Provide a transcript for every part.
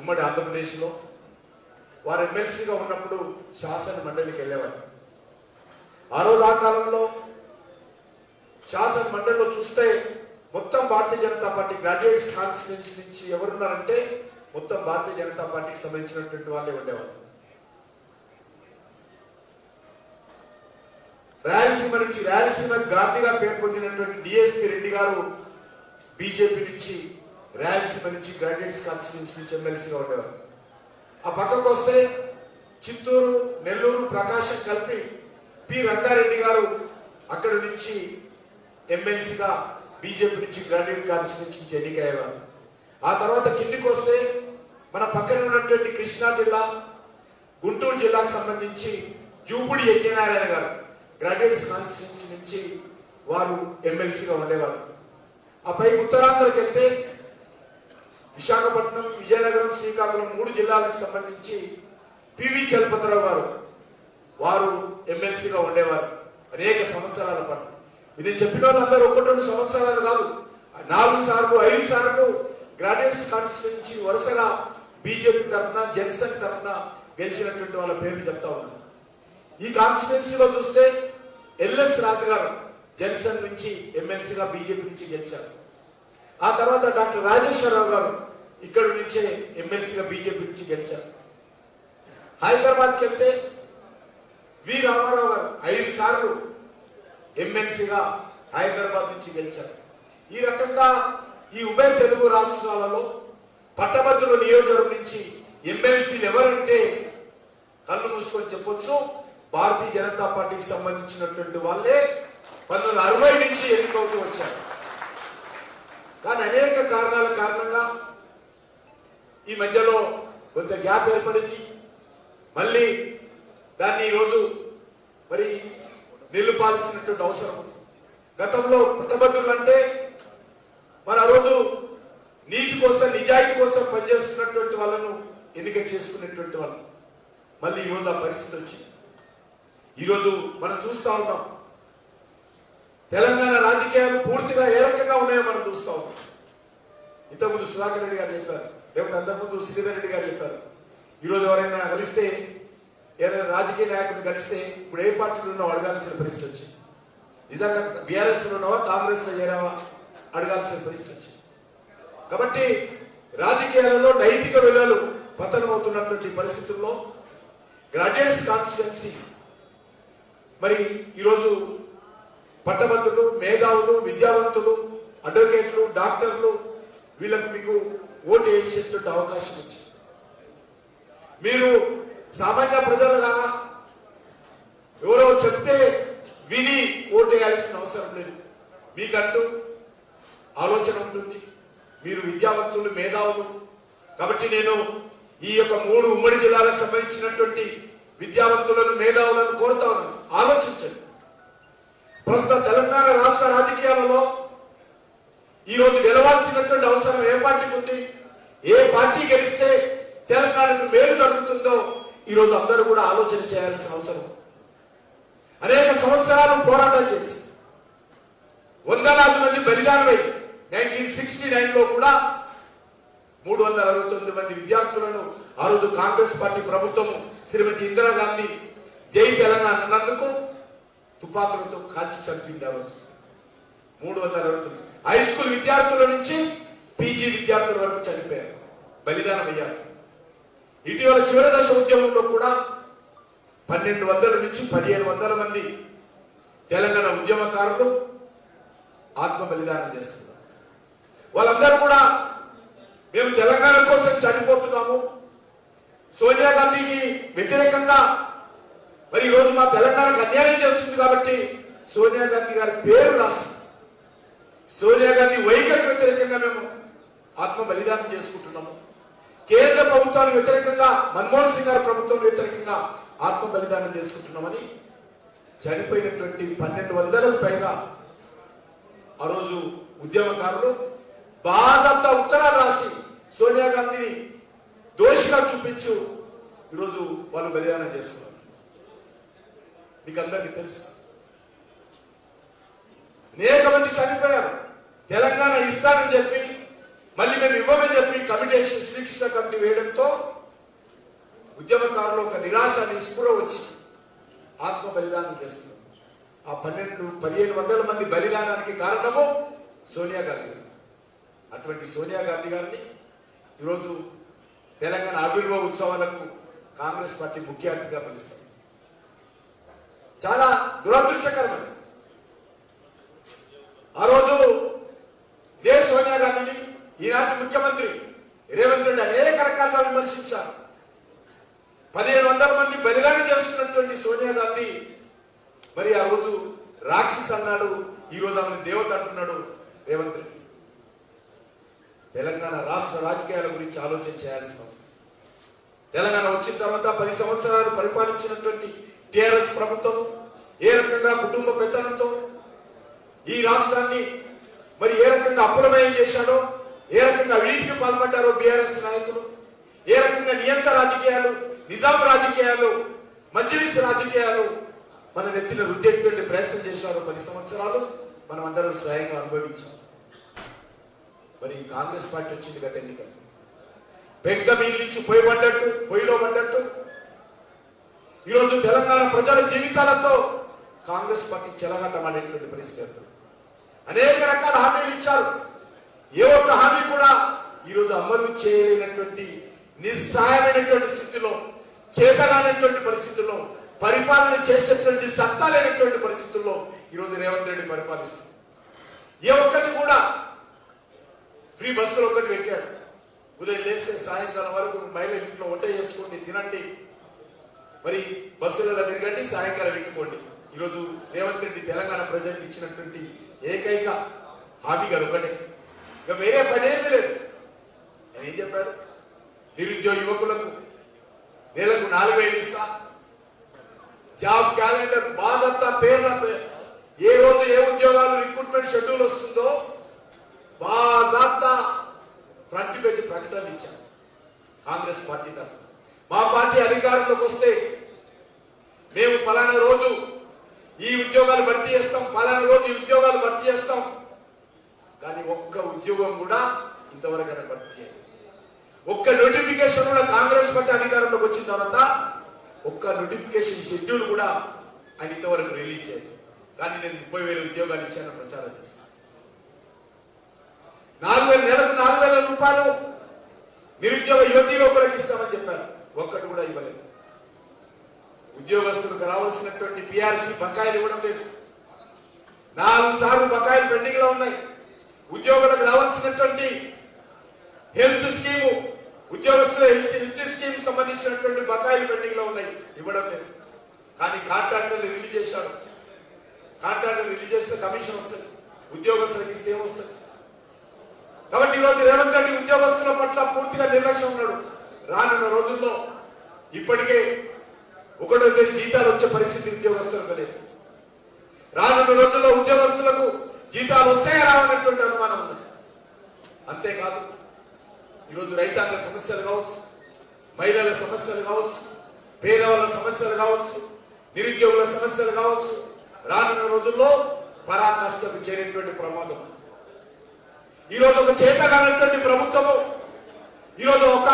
ఉమ్మడి ఆంధ్రప్రదేశ్లో వారు ఎమ్మెల్సీగా ఉన్నప్పుడు శాసన మండలికి వెళ్ళేవారు. ఆ రోజు ఆ కాలంలో శాసన మండలిలో చూస్తే మొత్తం Bharatiya Janata party graduates constituency నుంచి ఎవరున్నారంటే మొత్తం భారతీయ జనతా పార్టీకి సంబంధించినటువంటి వాళ్ళే ఉండేవారు. రాయలసీమ నుంచి రాయలసీమ గాంధీగా పేరు పొందినటువంటి డిఎస్పీ రెడ్డి గారు బీజేపీ నుంచి రాయలసీమ నుంచి గ్రాడ్యుయేట్స్ కాన్స్టిట్యూన్సీ నుంచి ఎమ్మెల్సీగా ఉండేవారు. ఆ పక్కకు వస్తే చిత్తూరు, నెల్లూరు, ప్రకాశం కలిపి పి రంగారెడ్డి గారు అక్కడి నుంచి ఎమ్మెల్సీగా బీజేపీ నుంచి గ్రాడ్యుయేట్ కాన్స్టిట్యూన్సీ నుంచి ఎన్నికయ్యేవారు. ఆ తర్వాత కిందికి వస్తే మన పక్కన ఉన్నటువంటి కృష్ణా జిల్లా, గుంటూరు జిల్లాకు సంబంధించి జూపుడి యజ్ఞనారాయణ గారు గ్రాడ్యుయేట్స్ కాన్స్టిట్యూన్సీ నుంచి వారు ఎమ్మెల్సీగా ఉండేవారు. ఆ పై ఉత్తరాంధ్రకి వెళ్తే విశాఖపట్నం, విజయనగరం, శ్రీకాకుళం 3 జిల్లాలకు సంబంధించి పివి చలపతిరావు గారు వారు ఎమ్మెల్సీగా ఉండేవారు అనేక సంవత్సరాల పాటు. ఇది చెప్పిన వాళ్ళందరూ 1-2 సంవత్సరాలు కాదు, 4 సార్లు 5 సార్లు గ్రాడ్యుయేట్స్ కాన్స్టిట్యూన్సీ వరుసగా బీజేపీ తరఫున, జనసేన తరఫున గెలిచినటువంటి వాళ్ళ పేర్లు చెప్తా ఉన్నారు. ఈ కాన్స్టిట్యూన్సీలో చూస్తే ఎల్ఎస్ రాజు గారు జనసేన నుంచి ఎమ్మెల్సీగా బీజేపీ నుంచి గెలిచారు. ఆ తర్వాత డాక్టర్ రాజేశ్వరరావు గారు ఇక్కడి నుంచే ఎమ్మెల్సీగా బీజేపీ నుంచి గెలిచారు. హైదరాబాద్కి వెళ్తే వి రామారావు గారు 5 సార్లు ఎమ్మెల్సీగా హైదరాబాద్ నుంచి గెలిచారు. ఈ రకంగా ఈ ఉభయ తెలుగు రాష్ట్రాలలో పట్టభద్రుల నియోజకవర్గం నుంచి ఎమ్మెల్సీలు ఎవరంటే కళ్ళు మూసుకొని చెప్పొచ్చు, భారతీయ జనతా పార్టీకి సంబంధించినటువంటి వాళ్ళే 1960 నుంచి ఎన్నికవుతూ వచ్చారు. కానీ అనేక కారణాల కారణంగా ఈ మధ్యలో కొంత గ్యాప్ ఏర్పడింది. మళ్ళీ దాన్ని ఈరోజు మరి నిలుపాల్సినటువంటి అవసరం. గతంలో పట్టభద్రులు అంటే మరి ఆ రోజు నీతి కోసం, నిజాయితీ కోసం పనిచేస్తున్నటువంటి వాళ్ళను ఎన్నిక చేసుకునేటువంటి వాళ్ళు. మళ్ళీ ఈరోజు ఆ పరిస్థితి వచ్చింది. ఈరోజు మనం చూస్తా ఉన్నాం తెలంగాణ రాజకీయాలు పూర్తిగా ఏ రకంగా ఉన్నాయో మనం చూస్తా ఉన్నాం. ఇంతకుముందు సుధాకర్ రెడ్డి గారు చెప్పారు, లేకపోతే అంతకుముందు శ్రీధర్ రెడ్డి గారు చెప్పారు. ఈరోజు ఎవరైనా కలిస్తే, ఏదైనా రాజకీయ నాయకుడిని కలిస్తే ఇప్పుడు ఏ పార్టీలో ఉన్నావు అడగాల్సిన పరిస్థితి వచ్చింది. నిజంగా బీఆర్ఎస్ లో ఉన్నావా, కాంగ్రెస్ లో చేరావా అడగాల్సిన పరిస్థితి వచ్చింది. కాబట్టి రాజకీయాలలో నైతిక విలువలు పతనమవుతున్నటువంటి పరిస్థితుల్లో గ్రాడ్యుయేట్స్ కాన్స్టిట్యున్సీ మరి ఈరోజు పట్టభద్రులు, మేధావులు, విద్యావంతులు, అడ్వకేట్లు, డాక్టర్లు వీళ్ళకు మీకు ఓటు వేసేటువంటి అవకాశం వచ్చింది. మీరు సామాన్య ప్రజలుగా ఎవరో చెప్తే విని ఓటు వేయాల్సిన అవసరం లేదు. మీకంటూ ఆలోచన ఉంటుంది. మీరు విద్యావంతులు, మేధావులు. కాబట్టి నేను ఈ యొక్క 3 ఉమ్మడి జిల్లాలకు సంబంధించినటువంటి విద్యావంతులను, మేధావులను కోరుతా ఉన్నాను, ఆలోచించండి. ప్రస్తుత తెలంగాణ రాష్ట్ర రాజకీయాలలో ఈరోజు గెలవాల్సినటువంటి అవసరం ఏ పార్టీకి ఉంది, ఏ పార్టీ గెలిస్తే తెలంగాణకు మేలు జరుగుతుందో ఈరోజు అందరూ కూడా ఆలోచన చేయాల్సిన అవసరం. అనేక సంవత్సరాలు పోరాటం చేసి వందలాది మంది బలిదానమై 1969లో కూడా 369 మంది విద్యార్థులను ఆ రోజు కాంగ్రెస్ పార్టీ ప్రభుత్వం శ్రీమతి ఇందిరాగాంధీ జై తెలంగాణ అన్నందుకు తుపాకులతో కాల్చి చంపింది. ఆ రోజు 369 హై స్కూల్ విద్యార్థుల నుంచి పీజీ విద్యార్థుల వరకు చనిపోయారు, బలిదానం అయ్యారు. ఇటీవల చివరి దశ ఉద్యమంలో కూడా 1200 నుంచి 1500 మంది తెలంగాణ ఉద్యమకారులు ఆత్మ బలిదానం చేస్తున్నారు. వాళ్ళందరూ కూడా మేము తెలంగాణ కోసం చనిపోతున్నాము, సోనియా గాంధీకి వ్యతిరేకంగా మరి ఈరోజు మా తెలంగాణకు అన్యాయం చేస్తుంది కాబట్టి సోనియా గాంధీ గారి పేరు రాసి సోనియా గాంధీ వైఖరికి వ్యతిరేకంగా మేము ఆత్మ బలిదానం చేసుకుంటున్నాము. కేంద్ర ప్రభుత్వానికి వ్యతిరేకంగా, మన్మోహన్ సింగ్ గారి ప్రభుత్వం వ్యతిరేకంగా ఆత్మ బలిదానం చేసుకుంటున్నామని చనిపోయినటువంటి 1200కు పైగా ఆ రోజు ఉద్యమకారులు బాజాప్తా ఉత్తరాలు రాసి సోనియా గాంధీని దోషిగా చూపించు ఈరోజు వాళ్ళు బలిదానం చేస్తున్నారు. మీకు అందరికీ తెలుసు, అనేక మంది చనిపోయారు. తెలంగాణ ఇస్తానని చెప్పి మళ్ళీ మేము ఇవ్వమని చెప్పి కమిటీ శ్రీకృష్ణ కమిటీ వేయడంతో ఉద్యమకారులు ఒక నిరాశ నిస్పృహ వచ్చి ఆత్మ బలిదానం చేస్తున్నారు. ఆ 1500 మంది బలిదానానికి కారణము సోనియా గాంధీ. అటువంటి సోనియా గాంధీ గారిని ఈరోజు తెలంగాణ ఆవిర్భావ ఉత్సవాలకు కాంగ్రెస్ పార్టీ ముఖ్య అతిథిగా పిలుస్తారు. చాలా దురదృష్టకరమైనది. ఆ రోజు ఇదే సోనియా గాంధీని ఈనాటి ముఖ్యమంత్రి రేవంత్ రెడ్డి అనేక రకాలుగా విమర్శించారు. 1500 మంది బలిదానం చేస్తున్నటువంటి సోనియా గాంధీ మరి ఆ రోజు రాక్షస్ అన్నాడు, ఈ రోజు ఆమెను దేవత అంటున్నాడు రేవంత్ రెడ్డి. తెలంగాణ రాష్ట్ర రాజకీయాల గురించి ఆలోచన చేయాల్సిన అవసరం. తెలంగాణ వచ్చిన తర్వాత 10 సంవత్సరాలు పరిపాలించినటువంటి టిఆర్ఎస్ ప్రభుత్వం ఏ రకంగా కుటుంబ పెత్తనంతో ఈ రాష్ట్రాన్ని మరి ఏ రకంగా అప్పులమయం చేశాడో, ఏ రకంగా అవినీతికి పాల్పడ్డారో బీఆర్ఎస్ నాయకులు, ఏ రకంగా నియంత్ర రాజకీయాలు, నిజాం రాజకీయాలు, మజ్లిస్ రాజకీయాలు మన నెత్తిన రుద్దేటువంటి ప్రయత్నం చేశారు. 10 సంవత్సరాలు మనం అందరం స్వయంగా అనుభవించాం. మరి కాంగ్రెస్ పార్టీ వచ్చింది గత ఎన్నికలు పెద్ద మీది నుంచి పొయ్యిలో పడ్డట్టు ఈరోజు తెలంగాణ ప్రజల జీవితాలతో కాంగ్రెస్ పార్టీ చెలగాటమాడేటువంటి పరిస్థితి. అనేక రకాల హామీలు ఇచ్చారు. ఏ ఒక్క హామీ కూడా ఈరోజు అమలు చేయలేనటువంటి నిస్సహాయమైనటువంటి స్థితిలో, చేతగానటువంటి పరిస్థితుల్లో, పరిపాలన చేసేటువంటి సత్తా లేనటువంటి పరిస్థితుల్లో ఈరోజు రేవంత్ రెడ్డి పరిపాలిస్తారు. ఏ ఒక్కటి కూడా ఫ్రీ బస్సులు ఒకటి పెట్టాడు. ఉదయం లేస్తే సాయంకాలం వరకు మహిళలు ఇంట్లో వంట చేసుకోండి, తినండి, మరి బస్సులలో తిరగండి, సాయంకాలం పెట్టుకోండి. ఈరోజు రేవంత్ రెడ్డి తెలంగాణ ప్రజలకు ఇచ్చినటువంటి ఏకైక హామీ గారు ఒకటే, ఇక వేరే పనేమీ లేదు. ఆయన ఏం చెప్పాడు? నిరుద్యోగ యువకులకు నెలకు 4000 ఇస్తా, జాబ్ క్యాలెండర్ బాధంతా పేర్ల ఏ రోజు ఏ ఉద్యోగాలు రిక్రూట్మెంట్ షెడ్యూల్ వస్తుందో బాజాంతా ఫ్రంట్ పేజీ ప్రకటనలు ఇచ్చారు కాంగ్రెస్ పార్టీ తరఫున. మా పార్టీ అధికారంలోకి వస్తే మేము పలానా రోజు ఈ ఉద్యోగాలు భర్తీ చేస్తాం, పలానా రోజు ఈ ఉద్యోగాలు భర్తీ చేస్తాం. కానీ ఒక్క ఉద్యోగం కూడా ఇంతవరకు భర్తీ చేయాలి. ఒక్క నోటిఫికేషన్ కూడా కాంగ్రెస్ పార్టీ అధికారంలోకి వచ్చిన తర్వాత ఒక్క నోటిఫికేషన్ షెడ్యూల్ కూడా ఆయన ఇంతవరకు రిలీజ్ చేయాలి. కానీ నేను 30,000 ఉద్యోగాలు ఇచ్చాను ప్రచారం చేశాను. 4,000 నెలకు 4,000 రూపాయలు నిరుద్యోగ యువతీ యువకులకు ఇస్తామని చెప్పారు. ఒక్కటి కూడా ఇవ్వలేదు. ఉద్యోగస్తులకు రావాల్సినటువంటి పిఆర్సీ బకాయిలు ఇవ్వడం లేదు. 4 సార్లు బకాయిలు పెండింగ్ లో ఉన్నాయి. ఉద్యోగులకు రావాల్సినటువంటి హెల్త్ స్కీము, ఉద్యోగస్తుల హెల్త్ స్కీమ్ సంబంధించినటువంటి బకాయిలు పెండింగ్ లో ఉన్నాయి, ఇవ్వడం లేదు. కానీ కాంట్రాక్టర్లు రిలీజ్ చేశారు. కాంట్రాక్టర్ రిలీజ్ చేస్తే కమిషన్ వస్తుంది, ఉద్యోగస్తులకు ఇస్తే ఏమొస్తుంది? కాబట్టి ఈరోజు రేవంత్ రెడ్డి ఉద్యోగస్తుల పట్ల పూర్తిగా నిర్లక్ష్యం ఉన్నాడు. రానున్న రోజుల్లో ఇప్పటికే 1వ తేదీ జీతాలు వచ్చే పరిస్థితి ఉద్యోగస్తులకు లేదు. రానున్న రోజుల్లో ఉద్యోగస్తులకు జీతాలు వస్తాయా రావన్నటువంటి అనుమానం ఉంది. అంతేకాదు ఈరోజు రైతాంగ సమస్యలు కావచ్చు, మహిళల సమస్యలు కావచ్చు, పేదవాళ్ళ సమస్యలు కావచ్చు, నిరుద్యోగుల సమస్యలు కావచ్చు, రానున్న రోజుల్లో పరాకాష్ఠకు చేరేటువంటి ప్రమాదం. ఈరోజు ఒక చేతగానటువంటి ప్రభుత్వము, ఈరోజు ఒక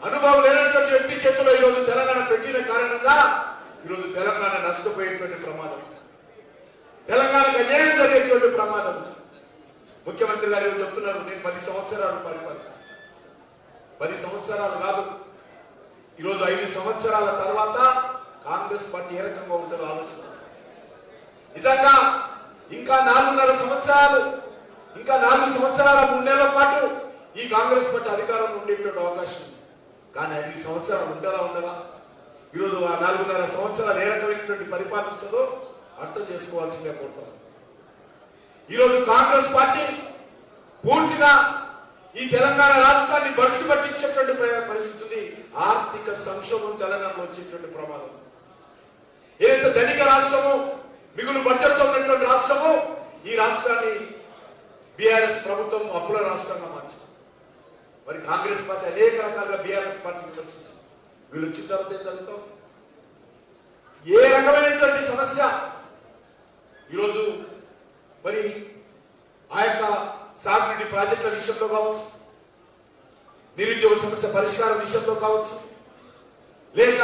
అనుభవం లేనటువంటి వ్యక్తి చేతిలో ఈరోజు తెలంగాణ పెట్టిన కారణంగా ఈరోజు తెలంగాణ నష్టపోయేటువంటి ప్రమాదం, తెలంగాణకు అన్యాయం జరిగేటువంటి ప్రమాదం. ముఖ్యమంత్రి గారు చెప్తున్నారు, నేను 10 సంవత్సరాలు పరిపాలిస్తాను. 10 సంవత్సరాలు కాదు, ఈరోజు 5 సంవత్సరాల తర్వాత కాంగ్రెస్ పార్టీ ఏ రకంగా ఉంటుందో ఆలోచన. నిజంగా ఇంకా 4.5 సంవత్సరాలు, ఇంకా 4 సంవత్సరాల 3 నెలల పాటు ఈ కాంగ్రెస్ పార్టీ అధికారంలో ఉండేటువంటి అవకాశం ఉంది. కానీ 5 సంవత్సరాలు ఉండదా? ఈరోజు ఆ 4.5 సంవత్సరాలు ఏ రకమైనటువంటి పరిపాలన వస్తుందో అర్థం చేసుకోవాల్సిందే కోరుతాం. ఈరోజు కాంగ్రెస్ పార్టీ పూర్తిగా ఈ తెలంగాణ రాష్ట్రాన్ని బడుసు పట్టించేటువంటి పరిస్థితి ఉంది. ఆర్థిక సంక్షోభం తెలంగాణలో వచ్చేటువంటి ప్రమాదం. ఏదైతే ధనిక రాష్ట్రమో, మిగులు బడ్జెట్తో ఉన్నటువంటి రాష్ట్రమో, ఈ రాష్ట్రాన్ని బీఆర్ఎస్ ప్రభుత్వం అప్పుల రాష్ట్రంగా మార్చింది. మరి కాంగ్రెస్ పార్టీ అనేక రకాలుగా బీఆర్ఎస్ పార్టీని విమర్శించింది. వీళ్ళు వచ్చిన తర్వాత ఏం జరుగుతాం? ఏ రకమైనటువంటి సమస్య ఈరోజు మరి ఆ యొక్క సాగునీటి ప్రాజెక్టుల విషయంలో కావచ్చు, నిరుద్యోగ సమస్య పరిష్కారం విషయంలో కావచ్చు, లేక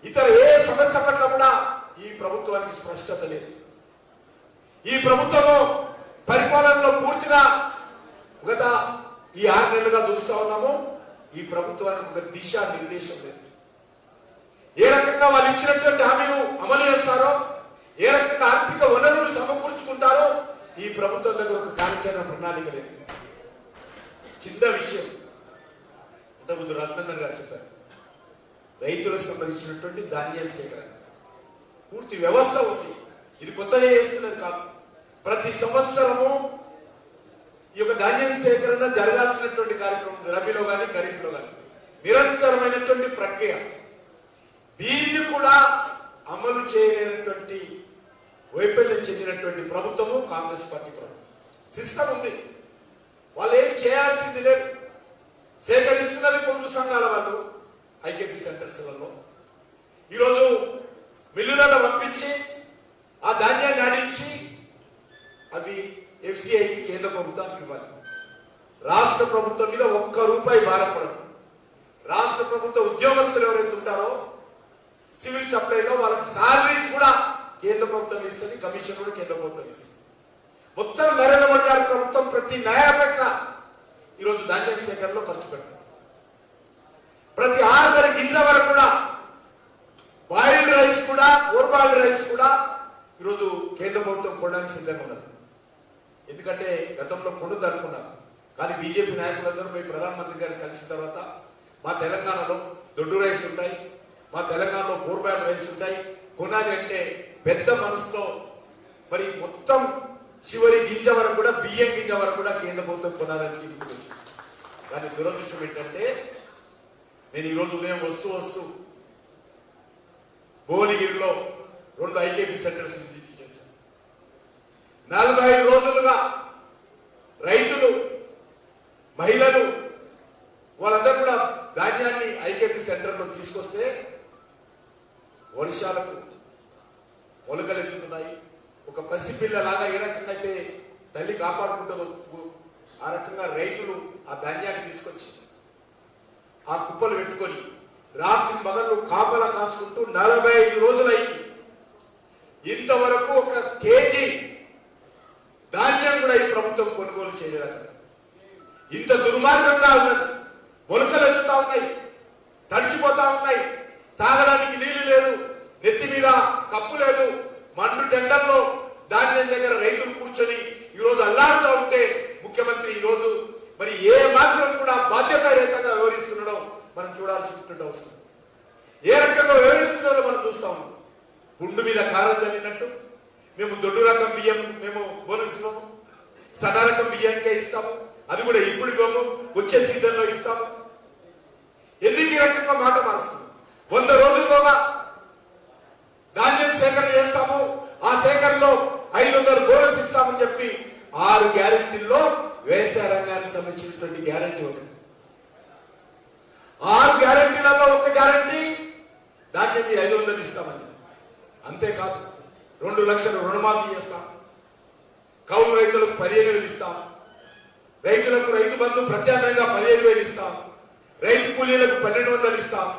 ఇతర ఏ సమస్య పట్ల కూడా ఈ ప్రభుత్వానికి స్పష్టత లేదు. ఈ ప్రభుత్వము పరిపాలనలో పూర్తిగా గత ఈ 6 నెలలుగా చూస్తా ఉన్నాము. ఈ ప్రభుత్వానికి ఒక దిశా నిర్దేశం లేదు. ఏ రకంగా వాళ్ళు ఇచ్చినటువంటి హామీలు అమలు చేస్తారో, ఏ రకంగా ఆర్థిక వనరులు సమకూర్చుకుంటారో ఈ ప్రభుత్వం దగ్గర ఒక కార్యాచరణ ప్రణాళిక లేదు. చిన్న విషయం ఇంతకుముందు రత్నందన్ గారు చెప్పారు, రైతులకు సంబంధించినటువంటి ధాన్యాల సేకరణ పూర్తి వ్యవస్థ ఉంది. ఇది కొత్తగా చేస్తున్నది కాదు. ప్రతి సంవత్సరము ఈ యొక్క ధాన్యాల సేకరణ జరగాల్సినటువంటి కార్యక్రమం ఉంది. రబీలో కానీ ఖరీఫ్లో కానీ నిరంతరమైనటువంటి ప్రక్రియ. దీన్ని కూడా అమలు చేయలేనటువంటి వైఫల్యం చెందినటువంటి ప్రభుత్వము కాంగ్రెస్ పార్టీ ప్రభుత్వం. సిస్టమ్ ఉంది, వాళ్ళు ఏం చేయాల్సింది లేదు. సేకరిస్తున్నది పొదుపు సంఘాల వాళ్ళు, ఐకేపీ సెంటర్స్లలో. ఈరోజు మిల్లులలో పంపించి ఆ ధాన్యాన్ని ఆడించి అవి ఎఫ్సిఐకి కేంద్ర ప్రభుత్వానికి ఇవ్వాలి. రాష్ట్ర ప్రభుత్వం మీద ₹1 భారపడదు. రాష్ట్ర ప్రభుత్వ ఉద్యోగస్తులు ఎవరైతే ఉంటారో సివిల్ సప్లైలో వాళ్ళకి సాలరీస్ కూడా కేంద్ర ప్రభుత్వం ఇస్తుంది, కమిషన్ కూడా కేంద్ర ప్రభుత్వం ఇస్తుంది. మొత్తం నరేంద్ర మోడీ గారి ప్రభుత్వం ప్రతి నయా పైసా ఈరోజు ధాన్యం సేకరణలో ఖర్చు పెడతారు. ప్రతి ఆఖరి గింజ వరకు కూడా, బాయిల్డ్ రైస్ కూడా, ఓవర్బాయిల్డ్ రైస్ కూడా ఈరోజు కేంద్ర ప్రభుత్వం కొనడానికి సిద్ధంగా ఉన్నది. ఎందుకంటే గతంలో కొనుద్దు అనుకున్నారు, కానీ బీజేపీ నాయకులందరూ పోయి ప్రధానమంత్రి గారిని కలిసిన తర్వాత మా తెలంగాణలో దొడ్డు రైస్ ఉంటాయి, మా తెలంగాణలో ఓవర్బాయిల్డ్ రైస్ ఉంటాయి, కొనాలి అంటే పెద్ద మనసుతో మరి మొత్తం చివరి గింజ వరకు కూడా, బియ్యం గింజ వరకు కూడా కేంద్ర ప్రభుత్వం కొనాలని వచ్చింది. కానీ దురదృష్టం ఏంటంటే నేను ఈరోజు ఉదయం వస్తూ భువనగిరిలో 2 ఐకేపీ సెంటర్స్ విజిట్ చేశాను. 45 రోజులుగా రైతులు, మహిళలు వాళ్ళందరూ కూడా ధాన్యాన్ని ఐకేపీ సెంటర్లో తీసుకొస్తే వర్షాలకు మొలకలెత్తుతున్నాయి. ఒక పసిపిల్లలాగా ఏ రకంగా అయితే తల్లి కాపాడుకుంటుందో ఆ రకంగా రైతులు ఆ ధాన్యాన్ని తీసుకొచ్చి ఆ కుప్పలు పెట్టుకొని రాత్రి పగళ్ళు కాపలా కాసుకుంటూ 45 రోజులైంది. ఇంతవరకు 1 కేజీ ధాన్యం కూడా ఈ ప్రభుత్వం కొనుగోలు చేయలేదు. ఇంత దుర్మార్గంగా ఉన్నది. మొలకలు ఎత్తుతా ఉన్నాయి, తడిచిపోతా ఉన్నాయి, తాగడానికి నీళ్లు లేదు, నెత్తి మీద కప్పు లేదు, మండు టెండర్లో ధాన్యం దగ్గర రైతులు కూర్చొని ఈరోజు అల్లాడుతూ ఉంటే ముఖ్యమంత్రి ఈరోజు మరి ఏ మాత్రం కూడా బాధ్యతారహితంగా వ్యవహరిస్తున్నాడో మనం చూడాల్సినటువంటి అవసరం. ఏ రకంగా వ్యవహరిస్తున్నారో మనం చూస్తా ఉన్నాం. పుండు మీద కారం చల్లినట్టు మేము దొడ్డు రకం బియ్యం మేము బోనస్ ఇవ్వము, సన్న రకం బియ్యానికే ఇస్తాము, అది కూడా ఇప్పుడు ఇవ్వము, వచ్చే సీజన్ లో ఇస్తాము. ఎందుకు ఈ రకంగా మాట మారుస్తున్నాం? 100 రోజుల్లోగా ధాన్యం సేకరణ చేస్తాము, ఆ సేకరణలో 500 బోనస్ ఇస్తామని చెప్పి 6 గ్యారెంటీల్లో వ్యవసాయ రంగానికి సంబంధించినటువంటి గ్యారెంటీ ఒకటి. 6 గ్యారెంటీలలో 1 గ్యారెంటీ ధాన్యం 500 ఇస్తామని. అంతేకాదు 2 లక్షల రుణమాఫీ చేస్తాం, కౌలు రైతులకు 15,000 ఇస్తాం, రైతులకు రైతు బంధు ప్రత్యామ్నాయంగా 15,000 ఇస్తాం, రైతు కూలీలకు 1,200 ఇస్తాం.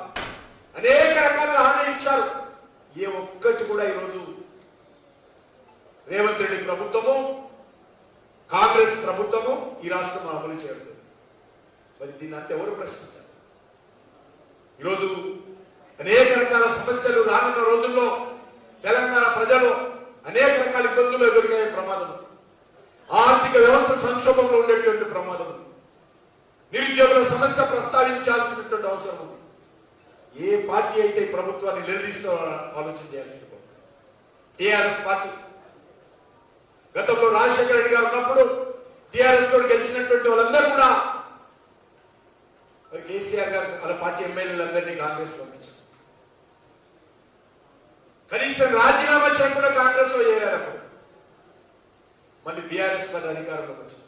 అనేక రకాల హామీ ఇచ్చారు. ఏ ఒక్కటి కూడా ఈరోజు రేవంత్ రెడ్డి ప్రభుత్వము, కాంగ్రెస్ ప్రభుత్వము ఈ రాష్ట్రంలో అమలు చేయలేదు. మరి దీన్ని అంత ఎవరు ప్రశ్నించారు? ఈరోజు అనేక రకాల సమస్యలు రానున్న రోజుల్లో తెలంగాణ ప్రజలు అనేక రకాల ఇబ్బందులు ఎదుర్కొనే ప్రమాదం, ఆర్థిక వ్యవస్థ సంక్షోభంలో ఉండేటువంటి ప్రమాదం, నిరుద్యోగుల సమస్య ప్రస్తావించాల్సినటువంటి అవసరం ఉంది. ఏ పార్టీ అయితే ఈ ప్రభుత్వాన్ని నిలదీస్తూ ఆలోచన చేయాల్సింది. టీఆర్ఎస్ పార్టీ గతంలో రాజశేఖర రెడ్డి గారు ఉన్నప్పుడు టీఆర్ఎస్ తోటి గెలిచినటువంటి వాళ్ళందరూ కూడా మరి కేసీఆర్ గారు వాళ్ళ పార్టీ ఎమ్మెల్యేలందరినీ కాంగ్రెస్ పంపించారు. కనీసం రాజీనామా చేయకుండా కాంగ్రెస్ లో చేరారు. అప్పుడు మళ్ళీ బీఆర్ఎస్ పార్టీ అధికారంలోకి వచ్చింది.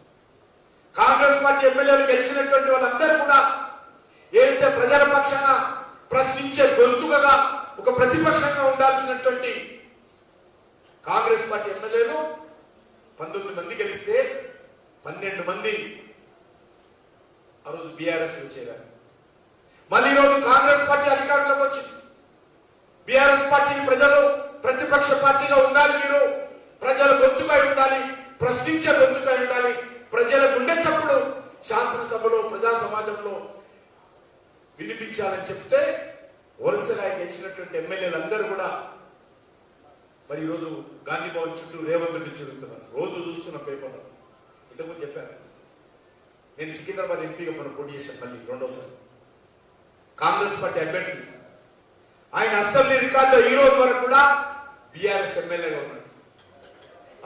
కాంగ్రెస్ పార్టీ ఎమ్మెల్యేలు గెలిచినటువంటి వాళ్ళందరూ కూడా ఏదైతే ప్రజల పక్షాన ప్రశ్నించే గొంతుకగా ఒక ప్రతిపక్షంగా ఉండాల్సినటువంటి కాంగ్రెస్ పార్టీ ఎమ్మెల్యేలు 19 మంది గెలిస్తే 12 మంది ఆ రోజు బీఆర్ఎస్ వచ్చేదాన్ని. మళ్ళీ ఈరోజు కాంగ్రెస్ పార్టీ అధికారంలోకి వచ్చింది. బీఆర్ఎస్ పార్టీని ప్రజలు ప్రతిపక్ష పార్టీగా ఉండాలి, మీరు ప్రజల గొంతుకై ఉండాలి, ప్రశ్నించే గొంతుకై ఉండాలి, ప్రజల గుండె చప్పుడు శాసనసభలో ప్రజా సమాజంలో వినిపించాలని చెప్తే వరుసగా గెలిచినటువంటి ఎమ్మెల్యేలందరూ కూడా మరి ఈరోజు గాంధీ భవన్ చుట్టూ రేవంత్ రెడ్డి తిరుగుతున్నారు. రోజు చూస్తున్న పేపర్లో. ఇంతకుముందు చెప్పాను, నేను సికింద్రాబాద్ ఎంపీగా మనం పోటీ చేశాను మళ్ళీ రెండోసారి. కాంగ్రెస్ పార్టీ అభ్యర్థి ఆయన అసెంబ్లీ రికార్డులో ఈ రోజు వరకు కూడా బీఆర్ఎస్ ఎమ్మెల్యేగా ఉన్నాడు.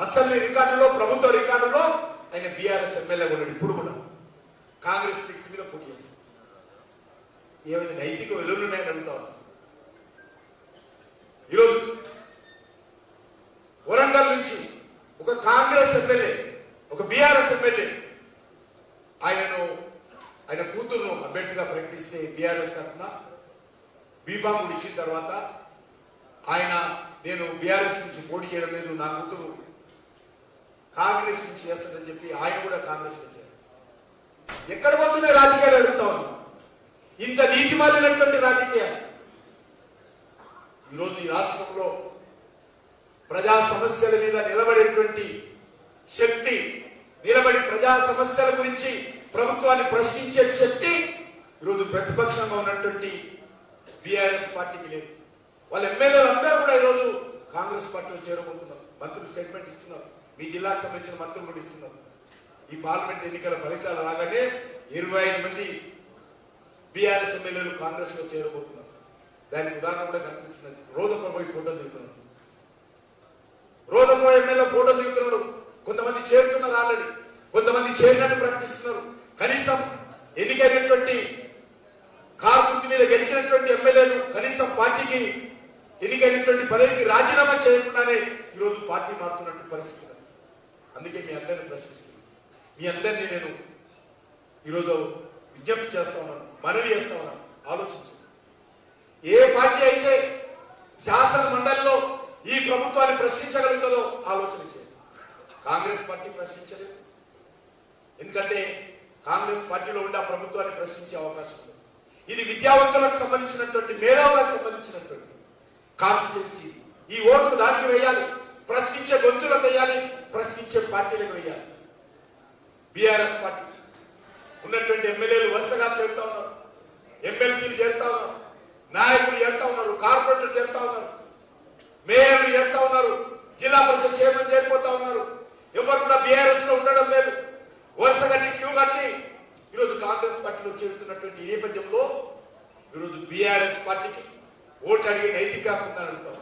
అసెంబ్లీ రికార్డులో, ప్రభుత్వ రికార్డులో ఆయన బీఆర్ఎస్ ఎమ్మెల్యేగా ఉన్నాడు. ఇప్పుడు కూడా కాంగ్రెస్ టికెట్ మీద పోటీ చేస్తాడు. ఏమైనా నైతిక విలువలున్నాయని అడుగుతా ఉన్నా. ఈరోజు వరంగల్ నుంచి ఒక కాంగ్రెస్ ఎమ్మెల్యే, ఒక బీఆర్ఎస్ ఎమ్మెల్యే ఆయన కూతురును అభ్యర్థిగా ప్రకటిస్తే బీఆర్ఎస్ తరఫున బీఫామ్ ఇచ్చిన తర్వాత ఆయన నేను బీఆర్ఎస్ నుంచి పోటీ చేయడం లేదు, నా కూతురు కాంగ్రెస్ నుంచి చేస్తానని చెప్పి ఆయన కూడా కాంగ్రెస్ వచ్చారు. ఎక్కడ పోతున్నాయి రాజకీయాలు అడుగుతా ఉన్నాం. ఇంత నీతిమాలినటువంటి రాజకీయాలు ఈరోజు ఈ రాష్ట్రంలో ప్రజా సమస్యల మీద నిలబడేటువంటి శక్తి, నిలబడి ప్రజా సమస్యల గురించి ప్రభుత్వాన్ని ప్రశ్నించే శక్తి ఈరోజు ప్రతిపక్షంగా ఉన్నటువంటి బీఆర్ఎస్ పార్టీకి లేదు. వాళ్ళ ఎమ్మెల్యేలు అందరూ కూడా ఈరోజు కాంగ్రెస్ పార్టీలో చేరబోతున్నారు. మంత్రులు స్టేట్మెంట్ ఇస్తున్నారు, మీ జిల్లాకు సంబంధించిన మంత్రులు కూడా ఇస్తున్నారు. ఈ పార్లమెంట్ ఎన్నికల ఫలితాలు రాగానే 25 మంది బీఆర్ఎస్ ఎమ్మెల్యేలు కాంగ్రెస్ లో చేరబోతున్నారు. దానికి ఉదాహరణ కూడా కనిపిస్తున్నది. రోజొక పోయి ఫోటోలు దిగుతున్నాడు, రోజొక ఎమ్మెల్యే ఫోటోలు దిగుతున్నాడు. కొంతమంది చేరుతున్నారు, ఆల్రెడీ కొంతమంది చేరినట్టు ప్రకటిస్తున్నారు. కనీసం ఎన్నికైనటువంటి కారు గుర్తు మీద గెలిచినటువంటి ఎమ్మెల్యేలు కనీసం పార్టీకి ఎన్నికైనటువంటి పదవికి రాజీనామా చేయకుండానే ఈరోజు పార్టీ మారుతున్నట్టు పరిస్థితి. అందుకే మీ అందరిని ప్రశ్నిస్తున్నాను, మీ అందరినీ నేను ఈరోజు విజ్ఞప్తి చేస్తా ఉన్నాను, మనవి చేస్తా ఉన్నాను. ఆలోచించండి. ఏ పార్టీ అయితే శాసన మండలిలో ఈ ప్రభుత్వాన్ని ప్రశ్నించగలుగుతుందో ఆలోచన చేయండి. కాంగ్రెస్ పార్టీ ప్రశ్నించలేదు. ఎందుకంటే కాంగ్రెస్ పార్టీలో ఉండే ఆ ప్రభుత్వాన్ని ప్రశ్నించే అవకాశం ఉంది. ఇది విద్యావంతులకు సంబంధించినటువంటి, మేధావులకు సంబంధించినటువంటి కాన్స్టిట్యున్సీ. ఈ ఓటు దానికి వేయాలి, ప్రశ్నించే గొంతులకు వేయాలి, ప్రశ్నించే పార్టీలకు వేయాలి. బీఆర్ఎస్ పార్టీ ఉన్నటువంటి ఎమ్మెల్యేలు వరుసగా చేరుతా ఉన్నారు, ఎమ్మెల్సీలు చేరుతా ఉన్నారు, నాయకులు చేరుతా ఉన్నారు, కార్పొరేటర్లు చేరుతా ఉన్నారు, మేయర్లు చేరుతా ఉన్నారు, జిల్లా పరిషత్ చైర్మన్ చేరిపోతా ఉన్నారు. ఎవరు కూడా బీఆర్ఎస్ లో ఉండడం లేదు. వరుస కట్టి క్యూ కట్టి ఈరోజు కాంగ్రెస్ పార్టీలో చేరుతున్నటువంటి నేపథ్యంలో ఈరోజు బీఆర్ఎస్ పార్టీకి ఓటు అడిగే నైతిక హక్కు ఉందని అడుగుతాం.